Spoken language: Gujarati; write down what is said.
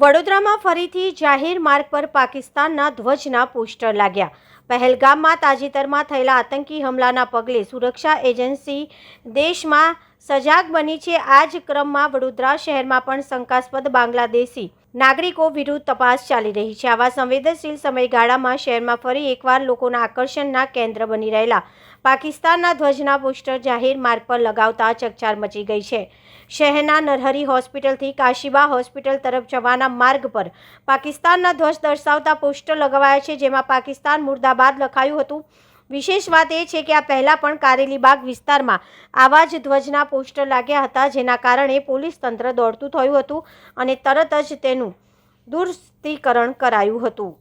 વડોદરામાં ફરીથી જાહેર માર્ગ પર પાકિસ્તાનના ધ્વજના પોસ્ટર લાગ્યા. પહેલગામમાં તાજેતરમાં થયેલા આતંકી હુમલાના પગલે સુરક્ષા એજન્સી દેશમાં સજાગ બની છે. આ જ ક્રમમાં વડોદરા શહેરમાં પણ શંકાસ્પદ બાંગ્લાદેશી નાગરિકો વિરુદ્ધ તપાસ ચાલી રહી છે. આવા સંવેદનશીલ સમયગાળામાં શહેરમાં ફરી એકવાર લોકોના આકર્ષણના કેન્દ્ર બની રહેલા પાકિસ્તાનના ધ્વજના પોસ્ટર જાહેર માર્ગ પર લગાવતા ચકચાર મચી ગઈ છે. શહેરના નરહરી હોસ્પિટલથી કાશીબા હોસ્પિટલ તરફ જવાના માર્ગ પર પાકિસ્તાનના ધ્વજ દર્શાવતા પોસ્ટર લગાવાયા છે, જેમાં પાકિસ્તાન મુર્દાબાદ લખાયું હતું. વિશેષ વાત એ છે કે આ પહેલાં પણ કારેલીબાગ વિસ્તારમાં આવા જ ધ્વજના પોસ્ટર લાગ્યા હતા, જેના કારણે પોલીસ તંત્ર દોડતું થયું હતું અને તરત જ તેનું દુરસ્તીકરણ કરાયું હતું.